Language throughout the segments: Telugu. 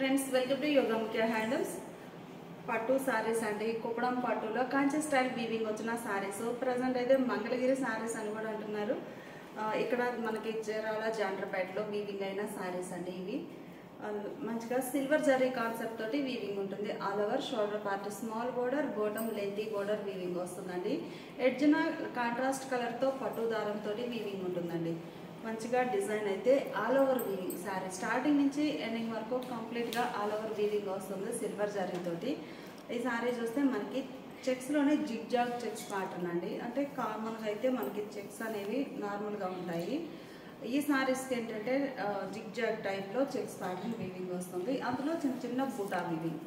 ఫ్రెండ్స్, వెల్కమ్ టు యోగా ముఖ్య హ్యాండ్లూమ్స్. పట్టు సారీస్ అండి. కుప్పడం పట్టులో కాంచి స్టైల్ వీవింగ్ వచ్చిన సారీస్. ప్రజెంట్ అయితే మంగళగిరి సారీస్ అని కూడా అంటున్నారు. ఇక్కడ మనకి చీరాల జాండ్రపేటలో వీవింగ్ అయిన సారీస్ అండి ఇవి. మంచిగా సిల్వర్ జరీ కాన్సెప్ట్ తోటి వీవింగ్ ఉంటుంది. All over shoulder part small border, bottom lengthy border weaving వస్తుందండి. ఎడ్జ్న కాంట్రాస్ట్ కలర్తో పట్టు దారంతో వీవింగ్ ఉంటుందండి. మంచిగా డిజైన్ అయితే all over weaving sorry starting నుంచి ఎండింగ్ వరకు కంప్లీట్గా ఆల్ ఓవర్ వీవింగ్ వస్తుంది సిల్వర్ జరీతోటి. ఈ సారీ చూస్తే మనకి చెక్స్లోనే జిగ్ జాగ్ చెక్స్ ప్యాటర్న్ అండి. అంటే కామన్గా అయితే మనకి చెక్స్ అనేవి నార్మల్గా ఉంటాయి. ఈ సారీస్కి ఏంటంటే జిగ్ జాగ్ టైప్లో చెక్స్ ప్యాటర్న్ వీవింగ్ వస్తుంది. అందులో చిన్న చిన్న బూటా వీవింగ్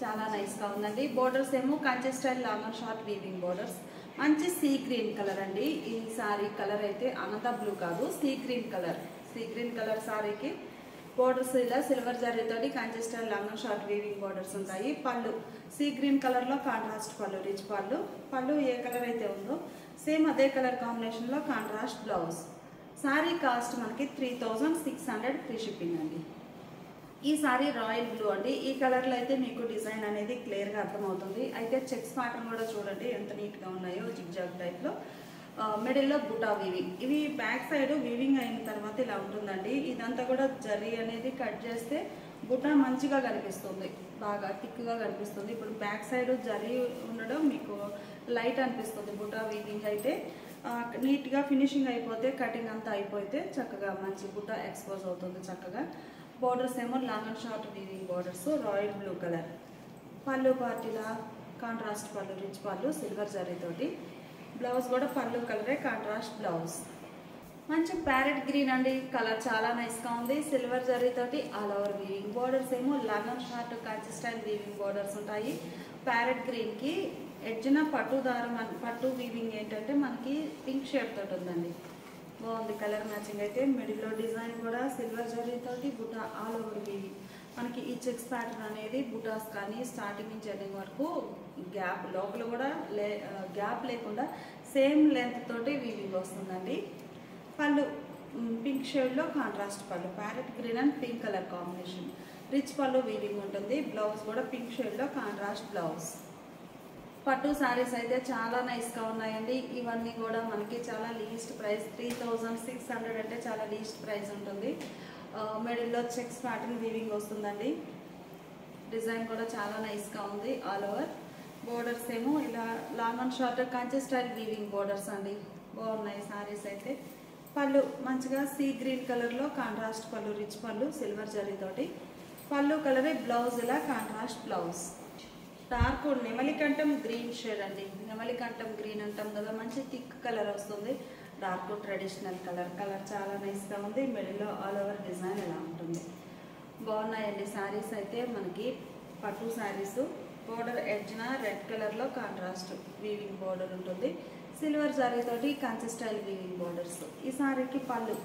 చాలా నైస్గా ఉందండి. బోర్డర్స్ ఏమో Kanchi style long and short weaving borders. మంచి సీ గ్రీన్ కలర్ అండి. ఈ సారీ కలర్ అయితే అనంత బ్లూ కాదు, sea green colour. Sea green colour సారీకి బోర్డర్స్ ఇలా సిల్వర్ జరీతోటి Kanchi style long and short weaving borders ఉంటాయి. పళ్ళు సీ గ్రీన్ కలర్లో కాంట్రాస్ట్ పళ్ళు, రిచ్ పళ్ళు. పళ్ళు ఏ కలర్ అయితే ఉందో సేమ్ అదే కలర్ కాంబినేషన్లో కాంట్రాస్ట్ బ్లౌజ్. సారీ కాస్ట్ మనకి 3600 ఫ్రీ షిప్పింగ్ అండి. ఈ సారీ రాయల్ బ్లూ అండి. ఈ కలర్లో అయితే మీకు డిజైన్ అనేది క్లియర్గా అర్థమవుతుంది. అయితే చెక్స్ ప్యాటర్న్ కూడా చూడండి ఎంత నీట్గా ఉన్నాయో జిగ్ జాగ్ టైప్లో. మిడిల్లో బుటా వీవింగ్. ఇవి బ్యాక్ సైడ్ వీవింగ్ అయిన తర్వాత ఇలా ఉంటుందండి. ఇదంతా కూడా జరీ అనేది కట్ చేస్తే బుటా మంచిగా కనిపిస్తుంది, బాగా థిక్గా కనిపిస్తుంది. ఇప్పుడు బ్యాక్ సైడ్ జరీ ఉండడం మీకు లైట్ అనిపిస్తుంది. బుటా వీవింగ్ అయితే నీట్గా ఫినిషింగ్ అయిపోతే, కటింగ్ అంతా అయిపోతే చక్కగా మంచి బుటా ఎక్స్పోజ్ అవుతుంది చక్కగా. బోర్డర్స్ ఏమో long and short weaving borders, royal blue colour. పళ్ళు పార్టీలా కాంట్రాస్ట్ పళ్ళు, రిచ్ పళ్ళు సిల్వర్ జరీతోటి. బ్లౌజ్ కూడా పళ్ళు కలరే కాంట్రాస్ట్ బ్లౌజ్. మంచి ప్యారెట్ గ్రీన్ అండి. కలర్ చాలా నైస్గా ఉంది. సిల్వర్ జరీతోటి ఆల్ ఓవర్ వీవింగ్. బోర్డర్స్ ఏమో long and short Kanchi style weaving borders ఉంటాయి. ప్యారెట్ గ్రీన్కి ఎడ్జ్న పట్టు దారం, పట్టు వీవింగ్ ఏంటంటే మనకి పింక్ షేడ్ తోటి ఉందండి. బాగుంది కలర్ మ్యాచింగ్ అయితే. మిడిల్లో డిజైన్ కూడా సిల్వర్ జరీతోటి బుటా ఆల్ ఓవర్ వీవింగ్. మనకి ఈ చెక్స్ ప్యాటర్న్ అనేది బుటాస్ కానీ స్టార్టింగ్ నుంచి ఎండింగ్ వరకు గ్యాప్ లోపల కూడా గ్యాప్ లేకుండా సేమ్ లెంత్ తోటి వీవింగ్ వస్తుందండి. పళ్ళు పింక్ షేడ్లో కాంట్రాస్ట్ పళ్ళు, parrot green and pink colour combination. Rich పళ్ళు వీవింగ్ ఉంటుంది. బ్లౌజ్ కూడా పింక్ షేడ్లో కాంట్రాస్ట్ బ్లౌజ్. పట్టు సారీస్ అయితే చాలా నైస్గా ఉన్నాయండి. ఇవన్నీ కూడా మనకి చాలా లీస్ట్ ప్రైస్ 3600 అంటే చాలా లీస్ట్ ప్రైస్ ఉంటుంది. మిడిల్లో చెక్స్ ప్యాటర్న్ వీవింగ్ వస్తుందండి. డిజైన్ కూడా చాలా నైస్గా ఉంది ఆల్ ఓవర్. బోర్డర్స్ ఏమో ఇలా long and short Kanchi style weaving borders అండి. బాగున్నాయి సారీస్ అయితే. పళ్ళు మంచిగా సీ గ్రీన్ కలర్లో కాంట్రాస్ట్ పళ్ళు, రిచ్ పళ్ళు సిల్వర్ జరీతోటి. పళ్ళు కలరే. బ్లౌజ్ ఇలా కాంట్రాస్ట్ బ్లౌజ్. డార్క్ నెమలికంఠం గ్రీన్ షేడ్ అండి. నెమలికంఠం గ్రీన్ అంటాం కదా, మంచి థిక్ కలర్ వస్తుంది. Dark traditional colour. కలర్ చాలా నైస్గా ఉంది. మిడిల్లో ఆల్ ఓవర్ డిజైన్ ఎలా ఉంటుంది. బాగున్నాయండి సారీస్ అయితే. మనకి పట్టు సారీస్. బోర్డర్ ఎడ్జ్న రెడ్ కలర్లో కాంట్రాస్ట్ వీవింగ్ బోర్డర్ ఉంటుంది. సిల్వర్ జరీతోటి కంచి స్టైల్ వీవింగ్ బోర్డర్స్. ఈ సారీకి పళ్ళు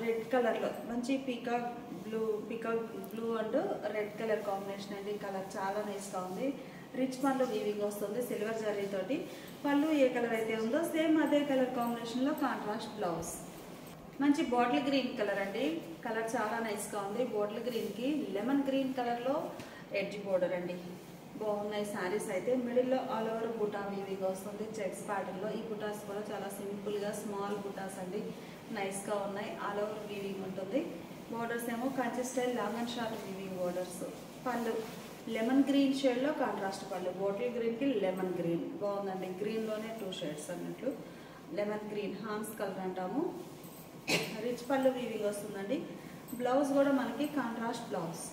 రెడ్ కలర్లో మంచి peacock blue and red colour combination అండి. కలర్ చాలా నైస్గా ఉంది. రిచ్ పళ్ళు వీవింగ్ వస్తుంది సిల్వర్ జరీతోటి. పళ్ళు ఏ కలర్ అయితే ఉందో సేమ్ అదే కలర్ కాంబినేషన్లో కాంట్రాస్ట్ బ్లౌజ్. మంచి బాటిల్ గ్రీన్ కలర్ అండి. కలర్ చాలా నైస్గా ఉంది. బాటిల్ గ్రీన్కి లెమన్ గ్రీన్ కలర్లో ఎడ్జ్ బోర్డర్ అండి. బాగున్నాయి సారీస్ అయితే. మిడిల్లో ఆల్ ఓవర్ బుటా వీవింగ్ వస్తుంది చెక్స్ ప్యాటర్న్లో. ఈ బుటాస్ కూడా చాలా సింపుల్గా స్మాల్ బుటాస్ అండి. నైస్గా ఉన్నాయి. ఆల్ ఓవర్ వీవింగ్ ఉంటుంది. బోర్డర్స్ ఏమో Kanchi style long and short weaving borders. పళ్ళు లెమన్ గ్రీన్ షేడ్లో కాంట్రాస్ట్ పళ్ళు. బాటిల్ గ్రీన్కి లెమన్ గ్రీన్. బాగుందండి. గ్రీన్లోనే 2 షేడ్స్ అన్నట్లు. లెమన్ గ్రీన్ హాన్స్ కలర్ అంటాము. రిచ్ పళ్ళు వీవింగ్ వస్తుందండి. బ్లౌజ్ కూడా మనకి కాంట్రాస్ట్ బ్లౌజ్.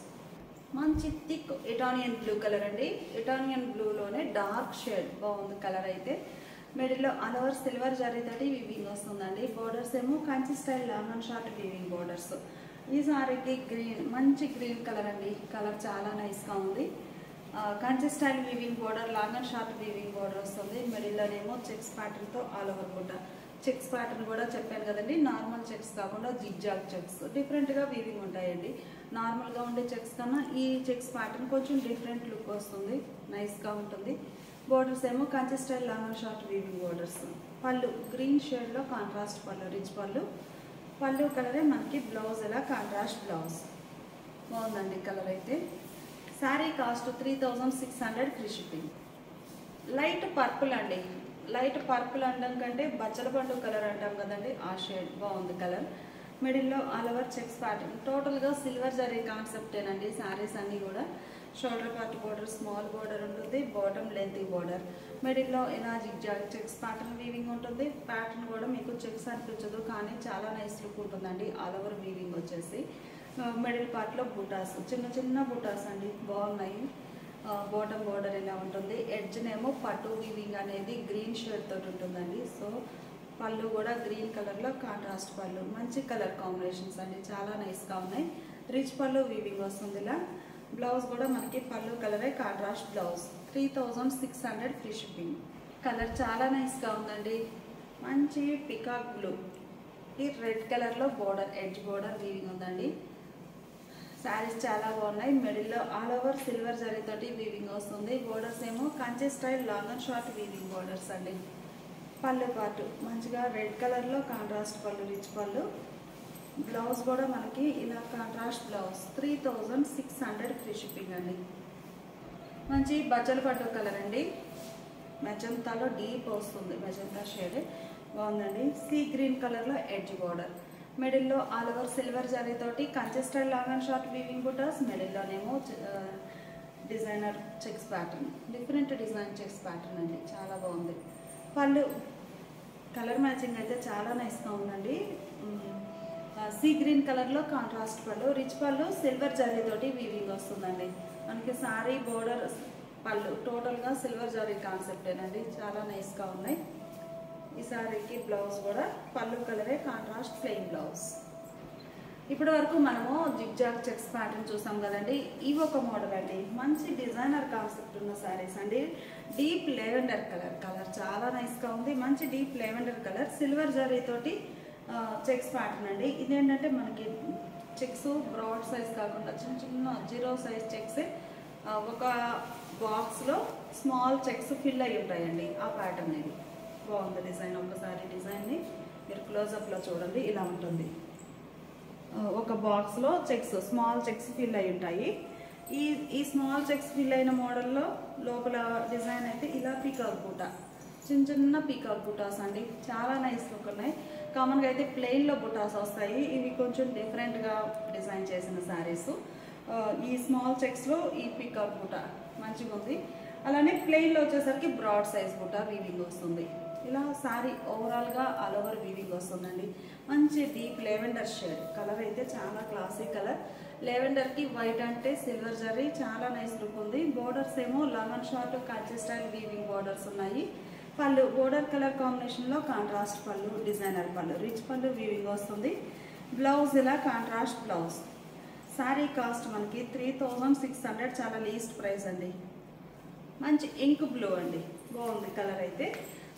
మంచి థిక్ ఇటాలియన్ బ్లూ కలర్ అండి. ఇటాలియన్ బ్లూలోనే డార్క్ షేడ్. బాగుంది కలర్ అయితే. మిడిల్లో ఆల్ ఓవర్ సిల్వర్ జరీతోటి వీవింగ్ వస్తుందండి. బోర్డర్స్ ఏమో Kanchi style long and short weaving borders. ఈ సారీకి గ్రీన్ మంచి గ్రీన్ కలర్ అండి. కలర్ చాలా నైస్గా ఉంది. Kanchi style weaving border, long and short weaving border వస్తుంది. మిడిల్లోనేమో చెక్స్ ప్యాటర్న్తో ఆల్ ఓవర్ బుట్ట. చెక్స్ ప్యాటర్న్ కూడా చెప్పాను కదండి, నార్మల్ చెక్స్ కాకుండా జిగ్ జాగ్ చెక్స్ డిఫరెంట్గా వీవింగ్ ఉంటాయండి. నార్మల్గా ఉండే చెక్స్ కన్నా ఈ చెక్స్ ప్యాటర్న్ కొంచెం డిఫరెంట్ లుక్ వస్తుంది, నైస్గా ఉంటుంది. బోర్డర్స్ ఏమో Kanchi style long and short weaving borders. పళ్ళు గ్రీన్ షేడ్లో కాంట్రాస్ట్ పళ్ళు, రిచ్ పళ్ళు. పళ్ళు కలరే మనకి బ్లౌజ్ ఎలా కాంట్రాస్ట్ బ్లౌజ్. బాగుందండి కలర్ అయితే. Sari cost 3600 free shipping. Light purple అండి. లైట్ పర్పుల్ అనడం కంటే బచ్చల పండు కలర్ అంటాం కదండి, ఆ షేడ్. బాగుంది కలర్. మిడిల్లో ఆల్ ఓవర్ చెక్స్ ప్యాటర్న్. టోటల్గా సిల్వర్ జరీ కాన్సెప్టేనండి శారీస్ అన్నీ కూడా. Shoulder part border small border ఉంటుంది, బాటమ్ లెంతీ బోర్డర్. మిడిల్లో ఇలా జిగ్జాగ్ చెక్స్ ప్యాటర్న్ వీవింగ్ ఉంటుంది. ప్యాటర్న్ కూడా మీకు చెక్స్ అనిపించదు, కానీ చాలా నైస్ లుక్ ఉంటుందండి. ఆల్ ఓవర్ వీవింగ్ వచ్చేసి మిడిల్ పార్ట్లో బుటాస్, చిన్న చిన్న బుటాస్ అండి, బాగున్నాయి. బాటమ్ బోర్డర్ ఇలా ఉంటుంది. ఎడ్జ్నేమో పట్టు వీవింగ్ అనేది గ్రీన్ షేడ్ తోటి ఉంటుందండి. సో పళ్ళు కూడా గ్రీన్ కలర్లో కాంట్రాస్ట్ పళ్ళు. మంచి కలర్ కాంబినేషన్స్ అండి, చాలా నైస్గా ఉన్నాయి. రిచ్ పళ్ళు వీవింగ్ వస్తుంది ఇలా. బ్లౌజ్ కూడా మనకి పళ్ళు కలరే contrast blouse. 3600 free shipping. Colour చాలా నైస్గా ఉందండి. మంచి పికాక్ బ్లూ ఈ రెడ్ కలర్లో బోర్డర్, ఎడ్జ్ బోర్డర్ వీవింగ్ ఉందండి. శారీస్ చాలా బాగున్నాయి. మిడిల్లో ఆల్ ఓవర్ సిల్వర్ జరీతోటి వీవింగ్ వస్తుంది. బోర్డర్స్ ఏమో Kanchi style long and short weaving borders అండి. పళ్ళు పాటు మంచిగా రెడ్ కలర్లో కాంట్రాస్ట్ పళ్ళు, రిచ్ పళ్ళు. బ్లౌజ్ కూడా మనకి ఇలా కాంట్రాస్ట్ బ్లౌజ్. 3600 ఫ్రీ షిప్పింగ్ అండి. మంచి బచ్చల పట్టు కలర్ అండి. మెజంతాలో డీప్ వస్తుంది, మెజంతా షేడ్ బాగుందండి. సీ గ్రీన్ కలర్లో ఎడ్జ్ బోర్డర్. మిడిల్లో ఆల్ ఓవర్ సిల్వర్ జరీతోటి Kanchi style long and short weaving బుటాస్. మిడిల్లోనేమో designer checks pattern, different design checks pattern అండి, చాలా బాగుంది. పళ్ళు కలర్ మ్యాచింగ్ అయితే చాలా నైస్గా ఉందండి. సీ గ్రీన్ కలర్లో కాంట్రాస్ట్ పళ్ళు, రిచ్ పళ్ళు సిల్వర్ జరీతోటి వీవింగ్ వస్తుందండి. మనకి సారీ బోర్డర్ పళ్ళు టోటల్గా సిల్వర్ జరీ కాన్సెప్టేనండి, చాలా నైస్గా ఉన్నాయి. ఈ సారీకి బ్లౌజ్ కూడా పళ్ళు కలరే కాంట్రాస్ట్ ప్లెయిన్ బ్లౌజ్. ఇప్పటి వరకు మనము జిగ్జాగ్ చెక్స్ ప్యాటర్న్ చూసాం కదండి. ఇవి ఒక మోడల్ అండి, మంచి డిజైనర్ కాన్సెప్ట్ ఉన్న శారీస్ అండి. డీప్ లెవెండర్ కలర్, కలర్ చాలా నైస్గా ఉంది. మంచి డీప్ లెవెండర్ కలర్ సిల్వర్ జరీతోటి చెక్స్ ప్యాటర్న్ అండి. ఇదేంటంటే మనకి చెక్స్ బ్రాడ్ సైజ్ కాకుండా చిన్న చిన్న 0 సైజ్ చెక్స్ ఒక బాక్స్లో స్మాల్ చెక్స్ ఫిల్ అయి ఉంటాయండి. ఆ ప్యాటర్న్ ఇది బాగుంది డిజైన్. ఒకసారి డిజైన్ని మీరు క్లోజప్లో చూడండి, ఇలా ఉంటుంది. ఒక బాక్స్లో చెక్స్ స్మాల్ చెక్స్ ఫిల్ అయి ఉంటాయి. ఈ స్మాల్ చెక్స్ ఫిల్ అయిన మోడల్లో లోపల డిజైన్ అయితే ఇలా పీకాక్ బూటా, చిన్న చిన్న పీకాక్ బుటాస్ అండి, చాలా నైస్ లుక్ ఉన్నాయి. కామన్గా అయితే ప్లెయిన్లో బుటాస్ వస్తాయి, ఇవి కొంచెం డిఫరెంట్గా డిజైన్ చేసిన శారీస్. ఈ స్మాల్ చెక్స్లో ఈ పీకాక్ బుటా మంచిగా ఉంది. అలానే ప్లెయిన్లో వచ్చేసరికి బ్రాడ్ సైజ్ బుటా వీవింగ్ వస్తుంది. ఇలా శారీ ఓవరాల్గా ఆల్ ఓవర్ వీవింగ్ వస్తుందండి. మంచి డీప్ లెవెండర్ షేడ్ కలర్ అయితే చాలా క్లాసిక్ కలర్. లెవెండర్కి వైట్ అంటే సిల్వర్ జరీ, చాలా నైస్ లుక్ ఉంది. బోర్డర్స్ ఏమో long and short Kanchi style weaving borders ఉన్నాయి. పళ్ళు బోర్డర్ కలర్ కాంబినేషన్లో కాంట్రాస్ట్ పళ్ళు, డిజైనర్ పళ్ళు, రిచ్ పళ్ళు వీవింగ్ వస్తుంది. బ్లౌజ్ ఇలా కాంట్రాస్ట్ బ్లౌజ్. శారీ కాస్ట్ మనకి 3600, చాలా లీస్ట్ ప్రైస్ అండి. మంచి ఇంక్ బ్లూ అండి, బాగుంది కలర్ అయితే.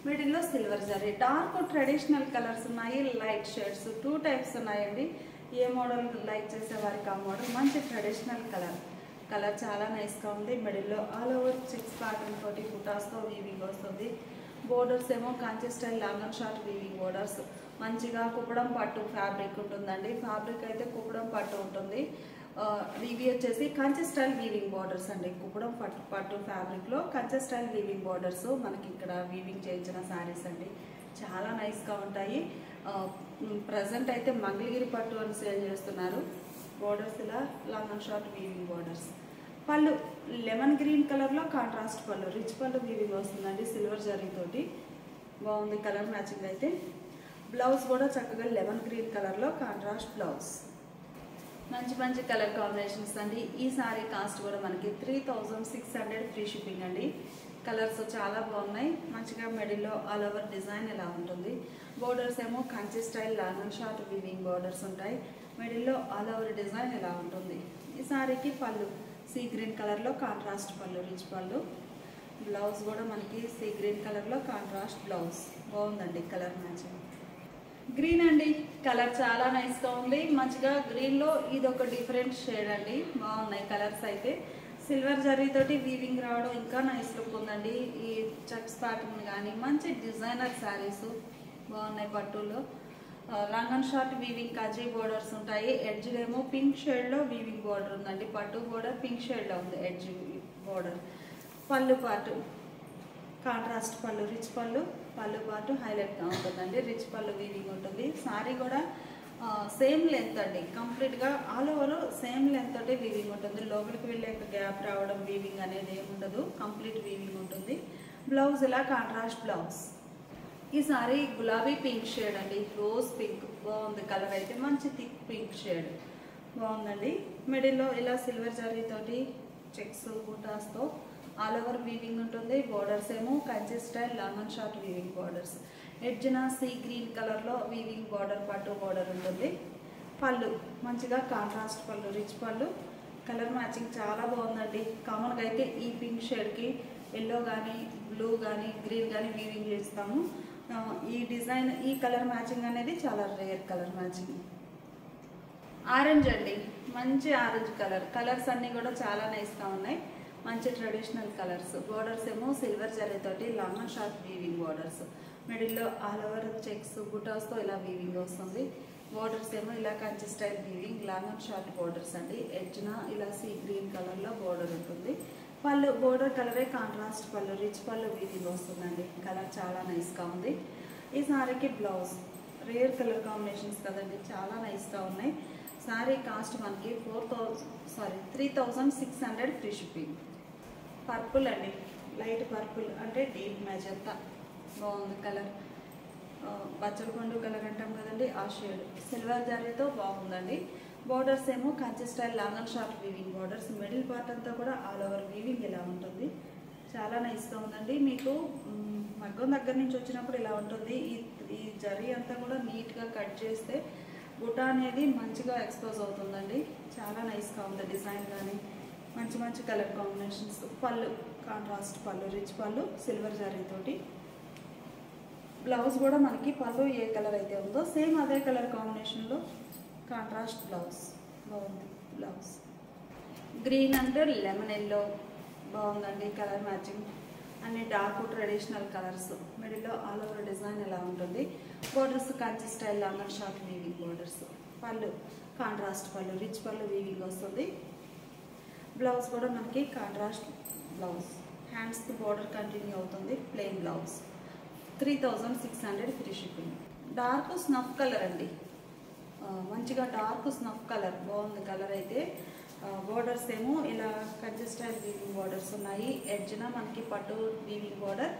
మిడిల్లో silver zari, dark traditional colours ఉన్నాయి, లైట్ షేడ్స్ 2 టైప్స్ ఉన్నాయండి. ఏ మోడల్ లైక్ చేసే వారికి ఆ మోడల్. మంచి ట్రెడిషనల్ కలర్, కలర్ చాలా నైస్గా ఉంది. మిడిల్లో ఆల్ ఓవర్ చెక్స్ ప్యాటర్న్ తోటి బుటాస్తో వీవింగ్ వస్తుంది. బోర్డర్స్ ఏమో Kanchi style long and short weaving borders. మంచిగా కుప్పడం పట్టు ఫ్యాబ్రిక్ ఉంటుందండి. ఫ్యాబ్రిక్ అయితే కుప్పడం పట్టు ఉంటుంది. ఇవి వచ్చేసి కంచి స్టైల్ వీవింగ్ బోర్డర్స్ అండి. కుప్పడం పట్టు ఫ్యాబ్రిక్లో కంచి స్టైల్ వీవింగ్ బోర్డర్స్ మనకి ఇక్కడ వీవింగ్ చేయించిన శారీస్ అండి, చాలా నైస్గా ఉంటాయి. ప్రజెంట్ అయితే మంగళగిరి పట్టు అని సేల్ చేస్తున్నారు. బోర్డర్స్ ఇలా long and short weaving borders. పళ్ళు లెమన్ గ్రీన్ కలర్లో కాంట్రాస్ట్ పళ్ళు, రిచ్ పళ్ళు వీవింగ్ వస్తుందండి సిల్వర్ జరీతోటి, బాగుంది కలర్ మ్యాచింగ్ అయితే. బ్లౌజ్ కూడా చక్కగా లెమన్ గ్రీన్ కలర్లో కాంట్రాస్ట్ బ్లౌజ్. మంచి మంచి కలర్ కాంబినేషన్స్ అండి. ఈ సారీ కాస్ట్ కూడా మనకి 3600 ఫ్రీ షిప్పింగ్ అండి. కలర్స్ చాలా బాగున్నాయి. మంచిగా మిడిల్లో ఆల్ ఓవర్ డిజైన్ ఇలా ఉంటుంది. బోర్డర్స్ ఏమో Kanchi style long and short weaving borders ఉంటాయి. మిడిల్లో ఆల్ ఓవర్ డిజైన్ ఇలా ఉంటుంది. ఈ సారీకి పళ్ళు సీ గ్రీన్ కలర్లో కాంట్రాస్ట్ పళ్ళు, రిచ్ పళ్ళు. బ్లౌజ్ కూడా మనకి సీ గ్రీన్ కలర్లో కాంట్రాస్ట్ బ్లౌజ్, బాగుందండి కలర్ మ్యాచింగ్. గ్రీన్ అండి, కలర్ చాలా నైస్గా ఉంది. మంచిగా గ్రీన్లో ఇది ఒక డిఫరెంట్ షేడ్ అండి, బాగున్నాయి కలర్స్ అయితే. సిల్వర్ జరీతోటి వీవింగ్ రావడం ఇంకా నైస్ లుక్ ఉందండి. ఈ చెక్స్ ప్యాటర్న్ కానీ మంచి డిజైనర్ శారీస్ బాగున్నాయి పట్టులో. లాంగ్ అండ్ షార్ట్ వీవింగ్ కజీ బోర్డర్స్ ఉంటాయి. ఎడ్జ్ ఏమో పింక్ షేడ్ లో వీవింగ్ బోర్డర్ ఉందండి. పట్టు బోర్డర్ పింక్ షేడ్ లో ఉంది ఎడ్జ్ బోర్డర్. పళ్ళు పాటు కాంట్రాస్ట్ పళ్ళు, రిచ్ పళ్ళు. పళ్ళు పాటు హైలైట్ గా ఉంటుందండి. రిచ్ పళ్ళు వీవింగ్ ఉంటుంది. సారీ కూడా సేమ్ లెంత్ అండి, కంప్లీట్ గా ఆల్ ఓవర్ సేమ్ లెంత్ తోటి వీవింగ్ ఉంటుంది. లోపలికి వెళ్ళే గ్యాప్ రావడం వీవింగ్ అనేది ఏమి ఉండదు, కంప్లీట్ వీవింగ్ ఉంటుంది. బ్లౌజ్ ఇలా కాంట్రాస్ట్ బ్లౌజ్. ఈ సారీ గులాబీ పింక్ షేడ్ అండి, రోజ్ పింక్ బాగుంది. కలర్ అయితే మంచి థిక్ పింక్ షేడ్ బాగుందండి. మిడిల్లో ఇలా సిల్వర్ జరీ తోటి చెక్స్ బూటాస్తో ఆల్ ఓవర్ వీవింగ్ ఉంటుంది. బోర్డర్స్ ఏమో Kanchi style long and short weaving borders. ఎడ్జ్న సీ గ్రీన్ కలర్లో వీవింగ్ బార్డర్, పట్టు బార్డర్ ఉంటుంది. పళ్ళు మంచిగా కాంట్రాస్ట్ పళ్ళు, రిచ్ పళ్ళు. కలర్ మ్యాచింగ్ చాలా బాగుందండి. కామన్గా అయితే ఈ పింక్ షేడ్కి ఎల్లో కానీ బ్లూ కానీ గ్రీన్ కానీ వీవింగ్ చేస్తాము. ఈ డిజైన్, ఈ కలర్ మ్యాచింగ్ అనేది చాలా రేర్ కలర్ మ్యాచింగ్. ఆరెంజ్ అండి, మంచి ఆరెంజ్ కలర్. కలర్స్ అన్నీ కూడా చాలా నైస్గా ఉన్నాయి, మంచి ట్రెడిషనల్ కలర్స్. బోర్డర్స్ ఏమో సిల్వర్ జరీతోటి long and short weaving borders. మిడిల్లో ఆల్ ఓవర్ చెక్స్ బుటాస్తో ఇలా వీవింగ్ వస్తుంది. బోర్డర్స్ ఏమో ఇలా Kanchi style weaving long and short borders అండి. ఎడ్జ్న ఇలా సీ గ్రీన్ కలర్లో బోర్డర్ ఉంటుంది. పళ్ళు బోర్డర్ కలరే కాంట్రాస్ట్ పళ్ళు, రిచ్ పళ్ళు వీవింగ్ వస్తుందండి. కలర్ చాలా నైస్గా ఉంది. ఈ సారీకి బ్లౌజ్ రేర్ కలర్ కాంబినేషన్స్ కదండి, చాలా నైస్గా ఉన్నాయి. సారీ కాస్ట్ మనకి 3600 ఫ్రీ షిప్పింగ్. పర్పుల్ అండి, లైట్ పర్పుల్ అంటే డీప్ మెజంతా బాగుంది కలర్. బచ్చల పండు కలర్ అంటాం కదండి, ఆ షేడ్. సిల్వర్ జరీతో బాగుందండి. బోర్డర్స్ ఏమో Kanchi style long and short weaving borders. Middle part అంతా కూడా ఆల్ ఓవర్ వీవింగ్ ఇలా ఉంటుంది. చాలా నైస్గా ఉందండి. మీకు మగ్గం దగ్గర నుంచి వచ్చినప్పుడు ఇలా ఉంటుంది. ఈ జరీ అంతా కూడా నీట్గా కట్ చేస్తే బుటా అనేది మంచిగా ఎక్స్పోజ్ అవుతుందండి. చాలా నైస్గా ఉంది డిజైన్ కానీ, మంచి మంచి కలర్ కాంబినేషన్స్. పళ్ళు కాంట్రాస్ట్ పళ్ళు, రిచ్ పళ్ళు సిల్వర్ జరీతోటి. బ్లౌజ్ కూడా మనకి పళ్ళు ఏ కలర్ అయితే ఉందో సేమ్ అదే కలర్ కాంబినేషన్లో కాంట్రాస్ట్ బ్లౌజ్ బాగుంది. బ్లౌజ్ గ్రీన్ అంటే లెమన్ ఎల్లో బాగుందండి కలర్ మ్యాచింగ్. అన్ని డార్క్ ట్రెడిషనల్ కలర్స్. మిడిల్లో ఆల్ ఓవర్ డిజైన్ ఎలా ఉంటుంది. Borders Kanchi style long and short weaving borders. పళ్ళు కాంట్రాస్ట్ పళ్ళు, రిచ్ పళ్ళు వీవింగ్ వస్తుంది. బ్లౌజ్ కూడా మనకి కాంట్రాస్ట్ బ్లౌజ్. హ్యాండ్స్కి బోర్డర్ కంటిన్యూ అవుతుంది. Plain blouse. 3600 free shipping. Dark snuff colour అండి, మంచిగా డార్క్ స్నఫ్ కలర్ బాగుంది కలర్ అయితే. బోర్డర్స్ ఏమో ఇలా కంచి స్టైల్ వీవింగ్ బోర్డర్స్ ఉన్నాయి. ఎడ్జ్న మనకి పట్టు వీవింగ్ బోర్డర్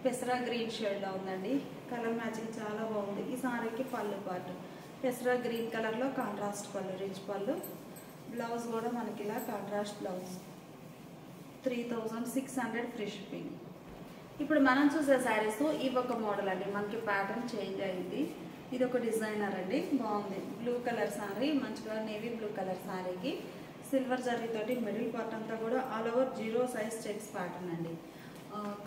పెసరా గ్రీన్ షేడ్లో ఉందండి. కలర్ మ్యాచింగ్ చాలా బాగుంది. ఈ సారీకి పళ్ళు పాటు పెసరా గ్రీన్ కలర్లో కాంట్రాస్ట్ పళ్ళు, రిచ్ పళ్ళు. బ్లౌజ్ కూడా మనకి ఇలా కాంట్రాస్ట్ బ్లౌజ్. 3600 free shipping. ఇప్పుడు మనం చూసే శారీస్ ఇవి ఒక మోడల్ అండి, మనకి ప్యాటర్న్ చేంజ్ అయింది. ఇది ఒక డిజైనర్ అండి, బాగుంది. బ్లూ కలర్ శారీ, మంచిగా నేవీ బ్లూ కలర్ శారీకి సిల్వర్ జరీతోటి మిడిల్ పార్ట్ అంతా కూడా all over 0 size checks pattern అండి.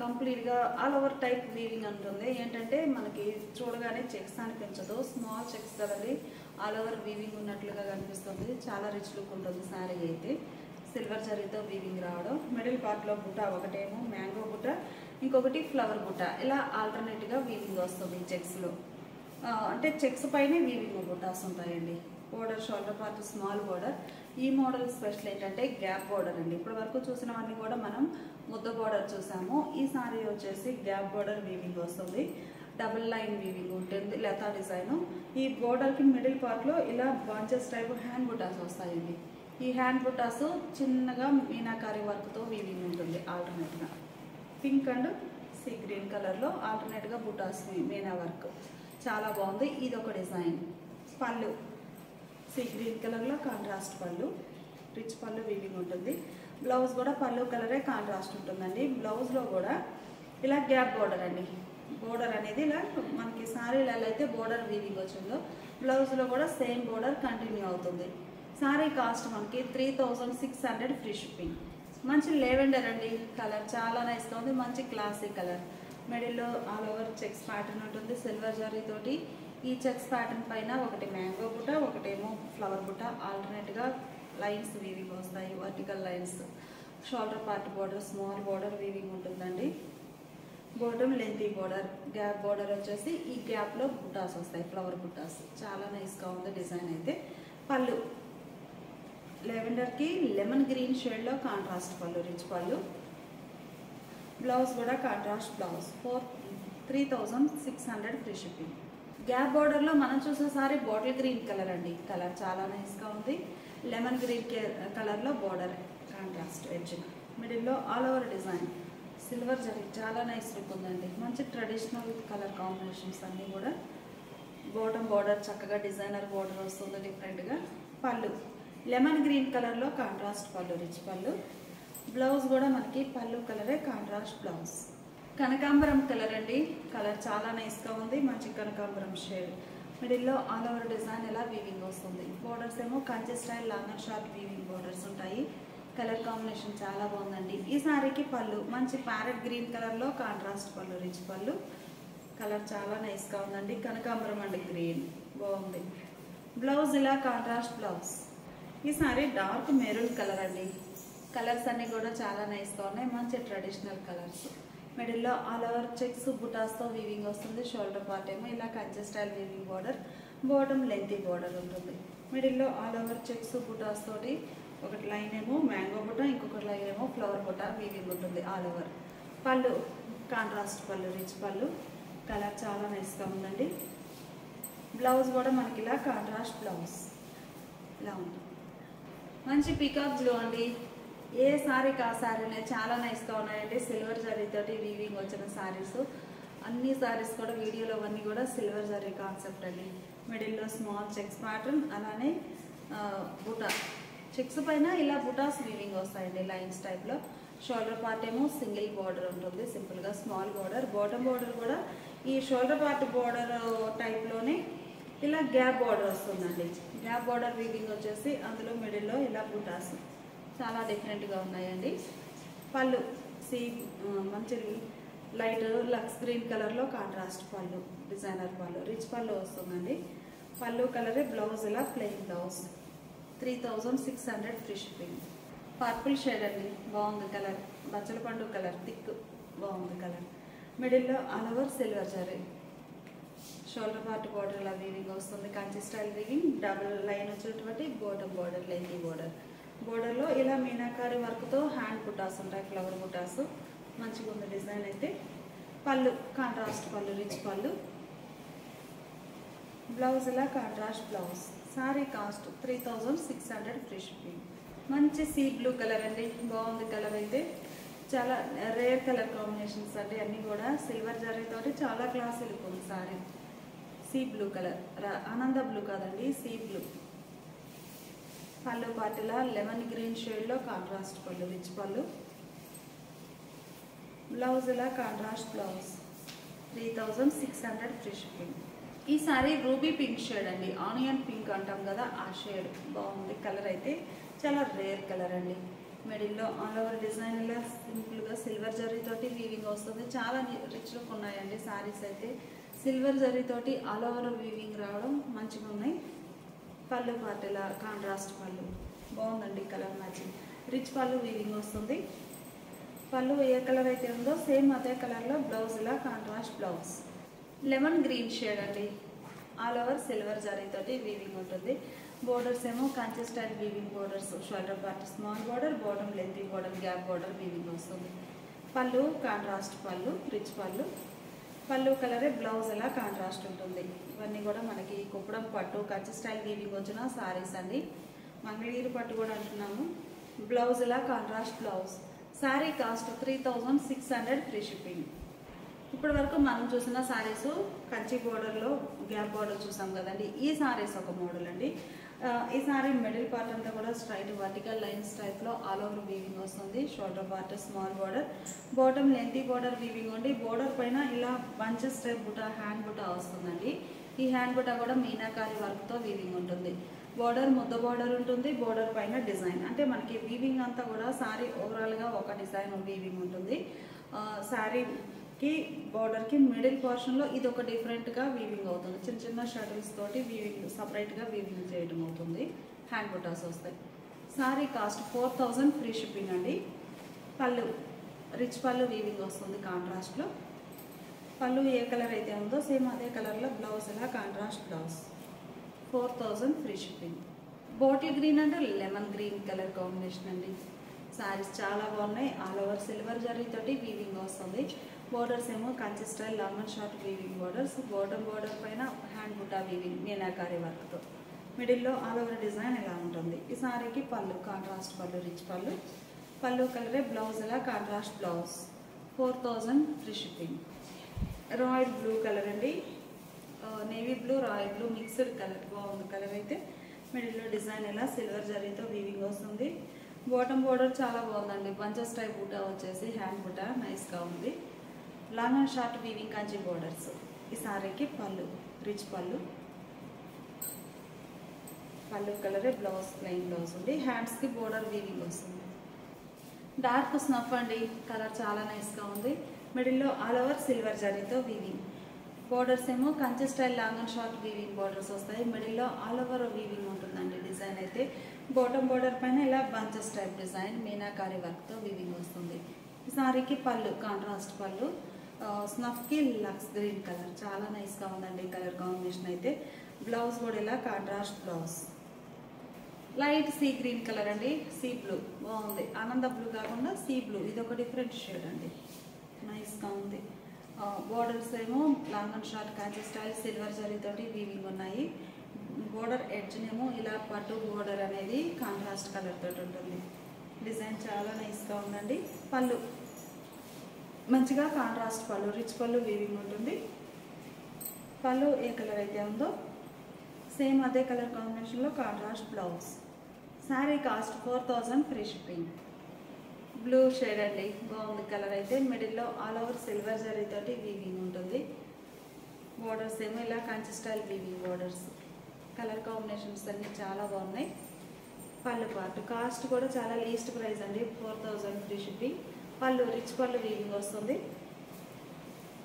కంప్లీట్గా ఆల్ ఓవర్ టైప్ వీవింగ్ ఉంటుంది. ఏంటంటే మనకి చూడగానే చెక్స్ అనిపించదు, స్మాల్ చెక్స్ కదండి, ఆల్ ఓవర్ వీవింగ్ ఉన్నట్లుగా కనిపిస్తుంది. చాలా రిచ్ లుక్ ఉంటుంది శారీ అయితే. సిల్వర్ జరీతో వీవింగ్ రావడం. మిడిల్ పార్ట్లో బుట్ట, ఒకటేమో మ్యాంగో బుట్ట, ఇంకొకటి ఫ్లవర్ బుట్ట. ఇలా ఆల్టర్నేట్గా వీవింగ్ వస్తుంది చెక్స్లో. అంటే చెక్స్ పైనే వీవింగ్ బుట్టాస్ ఉంటాయండి. Border shoulder part small border. ఈ మోడల్ స్పెషల్ ఏంటంటే గ్యాప్ బోర్డర్ అండి. ఇప్పటి వరకు చూసినవన్నీ కూడా మనం ముద్ద బోర్డర్ చూసాము. ఈ సారీ వచ్చేసి గ్యాప్ బోర్డర్ వీవింగ్ వస్తుంది. డబుల్ లైన్ వీవింగ్ ఉంటుంది, లతా డిజైన్. ఈ బోర్డర్కి మిడిల్ పార్ట్లో ఇలా బాంచెస్ టైప్ హ్యాండ్ బుటాస్ వస్తాయండి. ఈ హ్యాండ్ బుటాస్ చిన్నగా మీనాకారి వర్క్తో వీవింగ్ ఉంటుంది. ఆల్టర్నేట్గా పింక్ అండ్ సీ గ్రీన్ కలర్లో ఆల్టర్నేట్గా బుటాస్ మీనా వర్క్ చాలా బాగుంది. ఇది ఒక డిజైన్. పళ్ళు సీ గ్రీన్ కలర్లో కాంట్రాస్ట్ పళ్ళు, రిచ్ పళ్ళు వీవింగ్ ఉంటుంది. బ్లౌజ్ కూడా పళ్ళు కలరే కాంట్రాస్ట్ ఉంటుందండి. బ్లౌజ్లో కూడా ఇలా గ్యాప్ బోర్డర్ అండి. బోర్డర్ అనేది ఇలా మనకి సారీలో అయితే బోర్డర్ వీవింగ్ వచ్చిందో బ్లౌజ్లో కూడా సేమ్ బోర్డర్ కంటిన్యూ అవుతుంది. సారీ కాస్ట్ మనకి 3600 ఫ్రీ షిప్పింగ్. మంచి లెవెండర్ అండి కలర్, చాలా నైస్గా ఉంది. మంచి క్లాసిక్ కలర్. మిడిల్లో ఆల్ ఓవర్ చెక్స్ ప్యాటర్న్ ఉంటుంది సిల్వర్ జరీతోటి. ఈ చెక్స్ ప్యాటర్న్ పైన ఒకటి మ్యాంగో బుట్ట, ఒకటేమో ఫ్లవర్ బుట్ట. ఆల్టర్నేట్గా లైన్స్ వీవింగ్ వస్తాయి, vertical lines. Shoulder part border small border weaving ఉంటుందండి. Bottom lengthy border, gap border వచ్చేసి ఈ గ్యాప్లో బుటాస్ వస్తాయి, ఫ్లవర్ బుటాస్. చాలా నైస్గా ఉంది డిజైన్ అయితే. పళ్ళు లెవెండర్కి లెమన్ గ్రీన్ షేడ్లో కాంట్రాస్ట్ పళ్ళు, రిచ్ పళ్ళు. బ్లౌజ్ కూడా contrast blouse. 3600 free shipping. Gap బార్డర్లో మనం చూసే సారీ బాటిల్ గ్రీన్ కలర్ అండి. కలర్ చాలా నైస్గా ఉంది. లెమన్ గ్రీన్ కలర్లో బార్డర్ కాంట్రాస్ట్ ఎడ్జ్. మిడిల్లో all over design silver zari, చాలా నైస్ లుక్ ఉందండి. మంచి ట్రెడిషనల్ కలర్ కాంబినేషన్స్ అన్నీ కూడా. బాటమ్ బార్డర్ చక్కగా డిజైనర్ బార్డర్ వస్తుంది డిఫరెంట్గా. పళ్ళు లెమన్ గ్రీన్ కలర్లో కాంట్రాస్ట్ పళ్ళు, రిచ్ పళ్ళు. బ్లౌజ్ కూడా మనకి పళ్ళు కలరే కాంట్రాస్ట్ బ్లౌజ్. కనకాంబరం కలర్ అండి. కలర్ చాలా నైస్గా ఉంది. మంచి కనకాంబరం షేడ్. మిడిల్లో ఆల్ ఓవర్ డిజైన్ ఇలా వీవింగ్ వస్తుంది. బోర్డర్స్ ఏమో Kanchi style long and short weaving borders ఉంటాయి. కలర్ కాంబినేషన్ చాలా బాగుందండి. ఈ సారీకి పళ్ళు మంచి ప్యారెట్ గ్రీన్ కలర్లో కాంట్రాస్ట్ పళ్ళు, రిచ్ పళ్ళు. కలర్ చాలా నైస్గా ఉందండి. కనకాంబరం అండి, గ్రీన్ బాగుంది. బ్లౌజ్ ఇలా కాంట్రాస్ట్ బ్లౌజ్. ఈ సారీ డార్క్ మెరూన్ కలర్ అండి. కలర్స్ అన్నీ కూడా చాలా నైస్గా ఉన్నాయి. మంచి ట్రెడిషనల్ కలర్స్. మిడిల్లో ఆల్ ఓవర్ చెక్స్ బుటాస్తో వీవింగ్ వస్తుంది. షోల్డర్ పార్ట్ ఏమో ఇలా Kanchi style weaving border, bottom lengthy border ఉంటుంది. మిడిల్లో ఆల్ ఓవర్ చెక్స్ బుటాస్ తోటి ఒకటి లైన్ ఏమో మ్యాంగో బుట్ట, ఇంకొకటి లైన్ ఏమో ఫ్లవర్ బుట్ట వీవింగ్ ఉంటుంది ఆల్ ఓవర్. పళ్ళు కాంట్రాస్ట్ పళ్ళు, రిచ్ పళ్ళు. కలర్ చాలా నైస్గా ఉందండి. బ్లౌజ్ కూడా మనకి ఇలా కాంట్రాస్ట్ బ్లౌజ్ ఇలా ఉంటుంది. మంచి పీకాక్ బ్లూ అండి. ఏ సారీకి ఆ సారీనే చాలా నైస్గా ఉన్నాయండి. సిల్వర్ జరీతోటి వీవింగ్ వచ్చిన సారీస్. అన్ని సారీస్ కూడా వీడియోలో అన్నీ కూడా సిల్వర్ జరీ కాన్సెప్ట్ అండి. మిడిల్లో స్మాల్ చెక్స్ ప్యాటర్న్, అలానే బుటా చెక్స్ పైన ఇలా బుటాస్ వీవింగ్ వస్తాయండి లైన్స్ టైప్లో. షోల్డర్ పార్ట్ ఏమో సింగిల్ బార్డర్ ఉంటుంది, సింపుల్గా స్మాల్ బార్డర్. బాటమ్ బార్డర్ కూడా ఈ షోల్డర్ పార్ట్ బార్డర్ టైప్లోనే ఇలా గ్యాప్ బార్డర్ వస్తుందండి. గ్యాప్ బార్డర్ వీవింగ్ వచ్చేసి అందులో మిడిల్లో ఇలా బుటాస్ చాలా డిఫరెంట్గా ఉన్నాయండి. పళ్ళు మంచి లైట్ లక్స్ గ్రీన్ కలర్లో కాంట్రాస్ట్ పళ్ళు, డిజైనర్ పళ్ళు, రిచ్ పళ్ళు వస్తుందండి. పళ్ళు కలరే. బ్లౌజ్ ఇలా plain blouse. 3600 free shipping. Purple shade అండి, బాగుంది కలర్. బచ్చల పండు కలర్, థిక్ బాగుంది కలర్. మిడిల్లో all over silver zari. Shoulder part border ఇలా వీవింగ్ వస్తుంది. Kanchi style weaving, double line వచ్చేటువంటి బాటమ్ బార్డర్, లెంతీ బార్డర్. బోర్డర్లో ఇలా మీనాకారి వర్క్తో హ్యాండ్ బుటాస్ ఉంటాయి, ఫ్లవర్ బుటాస్. మంచిగా ఉంది డిజైన్ అయితే. పళ్ళు కాంట్రాస్ట్ పళ్ళు, రిచ్ పళ్ళు. బ్లౌజ్ ఇలా contrast blouse. Sorry cost 3600 free shipping. మంచి సీ బ్లూ కలర్ అండి, బాగుంది కలర్ అయితే. చాలా రేర్ కలర్ కాంబినేషన్స్ అండి అన్నీ కూడా. సిల్వర్ జరీతోటి చాలా క్లాస్ లుక్ ఉంది సారీ. సీ బ్లూ కలర్, ఆనంద బ్లూ కాదండి, సీ బ్లూ. పళ్ళు పాటిలా లెమన్ గ్రీన్ షేడ్లో కాంట్రాస్ట్ పళ్ళు, రిచ్ పళ్ళు. బ్లౌజ్ ఇలా కాంట్రాస్ట్ బ్లౌజ్. 3600 free shipping. ఈ సారీ రూబీ పింక్ షేడ్ అండి, ఆనియన్ పింక్ అంటాం కదా ఆ షేడ్. బాగుంది కలర్ అయితే. చాలా రేర్ కలర్ అండి. మిడిల్లో ఆల్ ఓవర్ డిజైన్ ఇలా సింపుల్గా సిల్వర్ జరీతోటి వీవింగ్ వస్తుంది. చాలా రిచ్ లుక్ ఉన్నాయండి సారీస్ అయితే. సిల్వర్ జరీతోటి ఆల్ ఓవర్ వీవింగ్ రావడం మంచిగా ఉన్నాయి. పళ్ళు పార్ట్ ఇలా కాంట్రాస్ట్ పళ్ళు, బాగుందండి కలర్ మ్యాచింగ్. రిచ్ పళ్ళు వీవింగ్ వస్తుంది. పళ్ళు ఏ కలర్ అయితే ఉందో సేమ్ అదే కలర్లో బ్లౌజ్ ఇలా contrast blouse. Lemon green shade అండి, ఆల్ ఓవర్ సిల్వర్ జరీతోటి వీవింగ్ ఉంటుంది. బోర్డర్స్ ఏమో Kanchi style weaving borders. Shoulder part small border, bottom lengthy border, gap border weaving వస్తుంది. పళ్ళు కాంట్రాస్ట్ పళ్ళు, రిచ్ పళ్ళు. పళ్ళు కలరే. బ్లౌజ్ ఇలా కాంట్రాస్ట్ ఉంటుంది. ఇవన్నీ కూడా మనకి కుప్పడం పట్టు కంచి స్టైల్ వీవింగ్ వచ్చిన సారీస్ అండి. మంగళగిరి పట్టు కూడా అంటున్నాము. బ్లౌజ్ ఇలా contrast blouse. Sorry cost 3600 free shipping. ఇప్పటి వరకు మనం చూసిన సారీస్ కంచి బోర్డర్లో గ్యాప్ బోర్డర్ చూసాం కదండి. ఈ సారీస్ ఒక మోడల్ అండి. ఈ సారీ మిడిల్ పార్ట్ అంతా కూడా స్ట్రైట్ వర్టికల్ లైన్స్ టైప్లో ఆల్ ఓవర్ వీవింగ్ వస్తుంది. Shoulder part small border, bottom lengthy border weaving ఉండి బోర్డర్ పైన ఇలా bunches type buta, hand buta వస్తుందండి. ఈ హ్యాండ్ బుటా కూడా మీనాకారి వర్క్తో వీవింగ్ ఉంటుంది. బోర్డర్ ముద్ద బోర్డర్ ఉంటుంది. బోర్డర్ పైన డిజైన్, అంటే మనకి వీవింగ్ అంతా కూడా సారీ ఓవరాల్గా ఒక డిజైన్ వీవింగ్ ఉంటుంది. సారీకి బోర్డర్కి మిడిల్ పోర్షన్లో ఇది ఒక డిఫరెంట్గా వీవింగ్ అవుతుంది. చిన్న చిన్న షటిల్స్ తోటి వీవింగ్ సపరేట్గా వీవింగ్ చేయడం అవుతుంది. హ్యాండ్ బుటాస్ వస్తాయి. సారీ కాస్ట్ 4000 ఫ్రీ షిప్పింగ్ అండి. పళ్ళు రిచ్ పళ్ళు వీవింగ్ వస్తుంది కాంట్రాస్ట్లో. పళ్ళు ఏ కలర్ అయితే ఉందో సేమ్ అదే కలర్లో బ్లౌజ్ ఇలా contrast blouse. 4000 free shipping. Bottle green అంటే లెమన్ గ్రీన్ కలర్ కాంబినేషన్ అండి. శారీస్ చాలా బాగున్నాయి. ఆల్ ఓవర్ సిల్వర్ జరీతోటి వీవింగ్ వస్తుంది. బోర్డర్స్ ఏమో Kanchi style long and short weaving borders. Border పైన హ్యాండ్ బుటా వీవింగ్ మీనాకారి వర్క్తో. మిడిల్లో ఆల్ ఓవర్ డిజైన్ ఇలా ఉంటుంది. ఈ సారీకి పళ్ళు కాంట్రాస్ట్ పళ్ళు, రిచ్ పళ్ళు. పళ్ళు కలరే బ్లౌజ్ ఇలా contrast blouse. 4000 free shipping. Royal blue colour అండి. Navy blue royal blue mixed colour బాగుంది. కలర్ అయితే మిడిల్లో డిజైన్ ఇలా సిల్వర్ జరీతో వీవింగ్ వస్తుంది. బాటమ్ బోర్డర్ చాలా బాగుందండి. బంచెస్ టైప్ బుటా వచ్చేసి హ్యాండ్ బుటా నైస్గా ఉంది. Long and short weaving Kanchi borders. ఈ సారీకి పళ్ళు రిచ్ పళ్ళు. పళ్ళు కలరే బ్లౌజ్ ప్లెయిన్ బ్లౌజ్ ఉంది. హ్యాండ్స్కి బోర్డర్ వీవింగ్ వస్తుంది. డార్క్ స్నఫ్ అండి. కలర్ చాలా నైస్గా ఉంది. మిడిల్లో ఆల్ ఓవర్ సిల్వర్ జరీతో వీవింగ్. బోర్డర్స్ ఏమో Kanchi style long and short weaving borders వస్తాయి. మిడిల్లో ఆల్ ఓవర్ వీవింగ్ ఉంటుందండి. డిజైన్ అయితే బాటమ్ బోర్డర్ పైన ఇలా బంచెస్ టైప్ డిజైన్ మీనాకారి వర్క్తో వీవింగ్ వస్తుంది. ఈ సారీకి పళ్ళు కాంట్రాస్ట్ పళ్ళు. స్నఫ్కి లక్స్ గ్రీన్ కలర్ చాలా నైస్గా ఉందండి కలర్ కాంబినేషన్ అయితే. బ్లౌజ్ కూడా ఇలా contrast blouse. Light sea green colour అండి. సీ బ్లూ బాగుంది. ఆనంద బ్లూ కాకుండా సీ బ్లూ, ఇది ఒక డిఫరెంట్ షేడ్ అండి. నైస్గా ఉంది. బోర్డర్స్ ఏమో long and short Kanchi style silver జరీతోటి వీవింగ్ ఉన్నాయి. బోర్డర్ ఎడ్జ్నేమో ఇలా పట్టు బోర్డర్ అనేది కాంట్రాస్ట్ కలర్ తోటి ఉంటుంది. డిజైన్ చాలా నైస్గా ఉందండి. పళ్ళు మంచిగా కాంట్రాస్ట్ పళ్ళు, రిచ్ పళ్ళు వీవింగ్ ఉంటుంది. పళ్ళు ఏ కలర్ అయితే ఉందో సేమ్ అదే కలర్ కాంబినేషన్లో contrast blouse. Sari cost 4000 free shipping. Blue shade అండి. బాగుంది కలర్ అయితే. మిడిల్లో ఆల్ ఓవర్ సిల్వర్ జరీతోటి వీవింగ్ ఉంటుంది. బోర్డర్స్ ఏమో ఇలా Kanchi style weaving borders. Colour combinations అన్నీ చాలా బాగున్నాయి. పళ్ళు పార్ట్ కాస్ట్ కూడా చాలా లీస్ట్ ప్రైస్ అండి. 4000 ఫ్రీ షిప్పింగ్. పళ్ళు రిచ్ పళ్ళు వీవింగ్ వస్తుంది.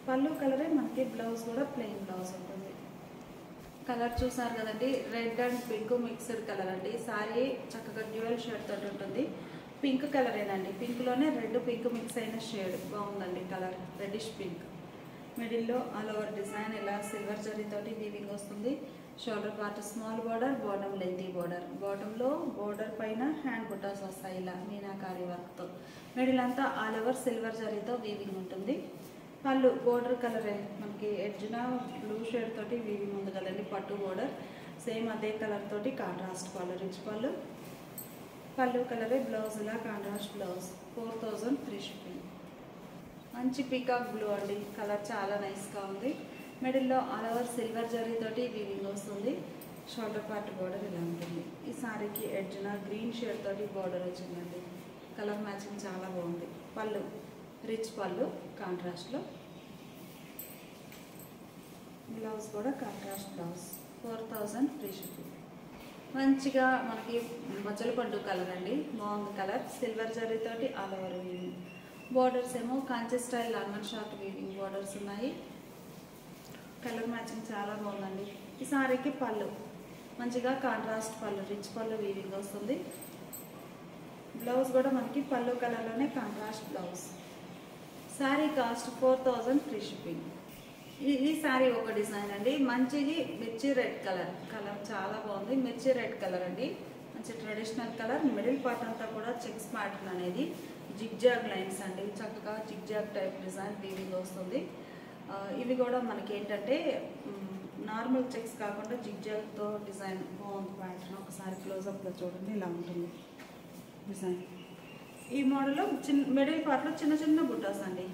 పళ్ళు కలరే మనకి బ్లౌజ్ కూడా ప్లెయిన్ బ్లౌజ్ ఉంటుంది. కలర్ చూసారు కదండి. Red and pink mixed colour అండి. సారీ చక్కగా డ్యూయల్ షేడ్ తోటి ఉంటుంది. పింక్ కలరేనండి. పింక్లోనే రెడ్ పింక్ మిక్స్ అయిన షేడ్ బాగుందండి కలర్. Reddish pink. మిడిల్లో ఆల్ ఓవర్ డిజైన్ ఇలా సిల్వర్ జరీతోటి వీవింగ్ వస్తుంది. Shoulder part small border, bottom lengthy border. బాటంలో బోర్డర్ పైన హ్యాండ్ బుటాస్ వస్తాయి ఇలా మీనాకారి వర్క్తో. మిడిల్ అంతా ఆల్ ఓవర్ సిల్వర్ జరీతో వీవింగ్ ఉంటుంది. పళ్ళు బోర్డర్ కలరే మనకి ఎడ్జ్న బ్లూ షేడ్ తోటి వీవింగ్ ఉంది కదండి. పట్టు బోర్డర్ సేమ్ అదే కలర్ తోటి కాంట్రాస్ట్ పళ్ళు, రిచ్ పళ్ళు. పళ్ళు కలరే బ్లౌజ్ ఇలా కాంట్రాస్ట్ బ్లౌజ్. 4000 free shipping. మంచి పీకాక్ బ్లూ అండి. కలర్ చాలా నైస్గా ఉంది. మిడిల్లో ఆల్ ఓవర్ సిల్వర్ జరీతోటి వీవింగ్ వస్తుంది. షోల్డర్ పార్ట్ బోర్డర్ ఇలా ఉంటుంది. ఈ సారీకి ఎడ్జ్న గ్రీన్ షేడ్ తోటి బోర్డర్ వచ్చిందండి. కలర్ మ్యాచింగ్ చాలా బాగుంది. పళ్ళు రిచ్ పళ్ళు కాంట్రాస్ట్లో. బ్లౌజ్ కూడా కాంట్రాస్ట్ బ్లౌజ్. 4000 free shipping. మంచిగా మనకి మచ్చల పండు కలర్ అండి. బాగుంది కలర్. సిల్వర్ జరీతోటి ఆల్ ఓవర్ వీవింగ్. బోర్డర్స్ ఏమో Kanchi style long and short weaving borders ఉన్నాయి. కలర్ మ్యాచింగ్ చాలా బాగుందండి. ఈ సారీకి పళ్ళు మంచిగా కాంట్రాస్ట్ పళ్ళు, రిచ్ పళ్ళు వీవింగ్ వస్తుంది. బ్లౌజ్ కూడా మనకి పళ్ళు కలర్లోనే contrast blouse. Sari cost 4000 free shipping. ఈ శారీ ఒక డిజైన్ అండి. మంచిది మిర్చి రెడ్ కలర్. కలర్ చాలా బాగుంది. మిర్చి రెడ్ కలర్ అండి. మంచి ట్రెడిషనల్ కలర్. మిడిల్ పార్ట్ అంతా కూడా చెక్స్ ప్యాటర్న్ అనేది జిగ్జాగ్ లైన్స్ అండి. చక్కగా జిగ్జాగ్ టైప్ డిజైన్ వీవింగ్ వస్తుంది. ఇవి కూడా మనకి ఏంటంటే నార్మల్ చెక్స్ కాకుండా జిగ్జాగ్తో డిజైన్ బాగుంది ప్యాటర్న్. ఒకసారి క్లోజప్లో చూడండి ఇలా ఉంటుంది డిజైన్. ఈ మోడల్లో మిడిల్ పార్ట్లో చిన్న చిన్న బుటాస్ అండి.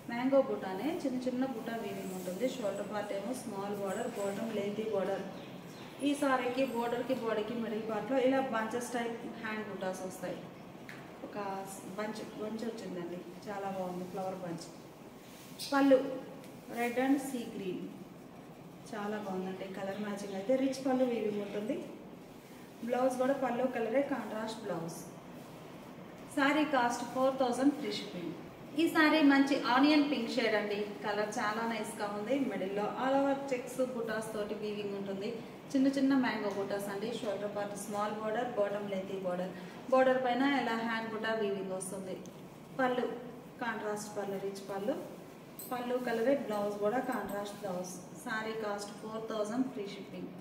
మ్యాంగో బుటానే చిన్న చిన్న బుటా వీవింగ్ ఉంటుంది. షోల్డర్ పార్ట్ ఏమో small border, bottom lengthy border. ఈ సారీకి బోర్డర్కి బాడీకి మిడిల్ పార్ట్లో ఇలా బంచెస్ టైప్ హ్యాండ్ బుటాస్ వస్తాయి. ఒక బంచ్ వచ్చిందండి. చాలా బాగుంది ఫ్లవర్ బంచ్. పళ్ళు రెడ్ అండ్ సీ గ్రీన్ చాలా బాగుందండి. కలర్ మ్యాచింగ్ అయితే రిచ్ పళ్ళు వీవింగ్ ఉంటుంది. బ్లౌజ్ కూడా పళ్ళు కలరే contrast blouse. Sari cost 4000 free shipping. ఈ సారీ మంచి ఆనియన్ పింక్ షేడ్ అండి. కలర్ చాలా నైస్గా ఉంది. మిడిల్లో ఆల్ ఓవర్ చెక్స్ బుటాస్ తోటి వీవింగ్ ఉంటుంది. చిన్న చిన్న మ్యాంగో బుటాస్ అండి. Shoulder part small border, bottom lengthy border. Border పైన ఇలా హ్యాండ్ బుటా వీవింగ్ వస్తుంది. పళ్ళు కాంట్రాస్ట్ పళ్ళు, రిచ్ పళ్ళు. పళ్ళు కలరే, బ్లౌజ్ కూడా contrast blouse. Sorry cost 4000 free shipping.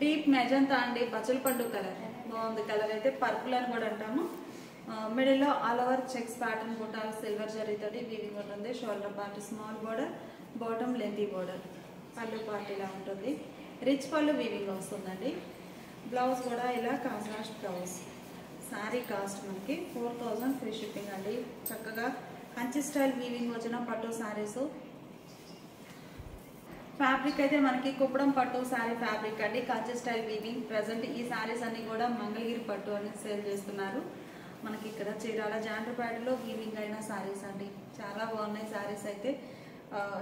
Deep magenta అండి, బచ్చల పండు కలర్ బాగుంది. కలర్ అయితే పర్పుల్ అని కూడా అంటాము. మిడిల్లో ఆల్ ఓవర్ చెక్స్ ప్యాటర్న్ బుట్టాలు సిల్వర్ జరీతోటి వీవింగ్ ఉంటుంది. Shoulder part small border, bottom lengthy border. పళ్ళు పార్ట్ ఇలా ఉంటుంది. రిచ్ పళ్ళు వీవింగ్ వస్తుందండి. బ్లౌజ్ కూడా ఇలా కాంట్రాస్ట్ బ్లౌజ్. శారీ కాస్ట్ మనకి 4000 ఫ్రీ షిప్పింగ్ అండి. చక్కగా కంచి స్టైల్ వీవింగ్ వచ్చిన పట్టు శారీస్. ఫ్యాబ్రిక్ అయితే మనకి కుప్పడం పట్టు శారీ ఫ్యాబ్రిక్ అండి, కంచి స్టైల్ వీవింగ్. ప్రజెంట్ ఈ శారీస్ అన్ని కూడా మంగళగిరి పట్టు అని సేల్ చేస్తున్నారు. మనకి ఇక్కడ చీరాల జాండ్రపేటలో వీవింగ్ అయిన శారీస్ అండి. చాలా బాగున్నాయి శారీస్ అయితే.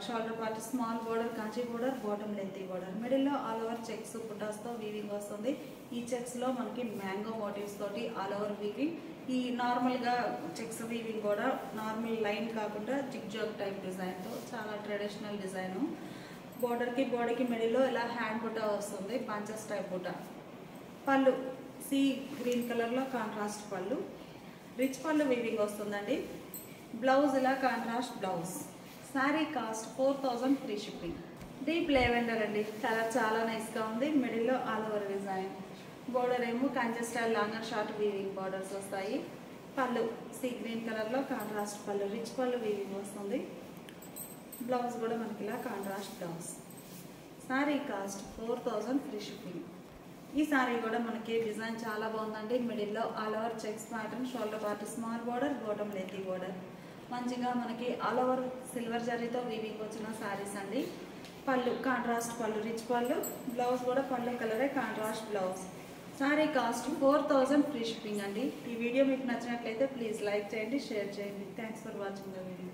Shoulder part small border, Kanchi border, bottom lengthy border. మిడిల్లో ఆల్ ఓవర్ చెక్స్ బుటాస్తో వీవింగ్ వస్తుంది. ఈ చెక్స్లో మనకి మ్యాంగో మోటివ్స్ తోటి ఆల్ ఓవర్ వీవింగ్. ఈ నార్మల్గా చెక్స్ వీవింగ్ కూడా నార్మల్ లైన్ కాకుండా జిగ్ జాగ్ టైప్ డిజైన్తో చాలా ట్రెడిషనల్ డిజైను. బోర్డర్కి బాడీకి మిడిల్లో ఇలా హ్యాండ్ బుట్ట వస్తుంది, బంచెస్ టైప్ బుట్ట. పళ్ళు సీ గ్రీన్ కలర్లో కాంట్రాస్ట్ పళ్ళు. రిచ్ పళ్ళు వీవింగ్ వస్తుందండి. బ్లౌజ్ ఇలా contrast blouse. Sari cost 4000 free shipping. Deep lavender అండి, కలర్ చాలా నైస్గా ఉంది. మిడిల్లో ఆల్ ఓవర్ డిజైన్. బోర్డర్ ఏమో Kanchi style long and short weaving borders వస్తాయి. పళ్ళు సీ గ్రీన్ కలర్లో కాంట్రాస్ట్ పళ్ళు. రిచ్ పళ్ళు వీవింగ్ వస్తుంది. బ్లౌజ్ కూడా మనకి ఇలా contrast blouse. Sari cost 4000 free shipping. ఈ శారీ కూడా మనకి డిజైన్ చాలా బాగుందండి. మిడిల్లో all over checks pattern, shoulder part small border, bottom lengthy border. మంచిగా మనకి ఆల్ ఓవర్ సిల్వర్ జరీతో వీవింగ్ వచ్చిన శారీస్ అండి. పళ్ళు కాంట్రాస్ట్ పళ్ళు, రిచ్ పళ్ళు. బ్లౌజ్ కూడా పళ్ళు కలరే contrast blouse. Sari cost 4000 free shipping అండి. ఈ వీడియో మీకు నచ్చినట్లయితే ప్లీజ్ లైక్ చేయండి, షేర్ చేయండి. Thanks for watching the video.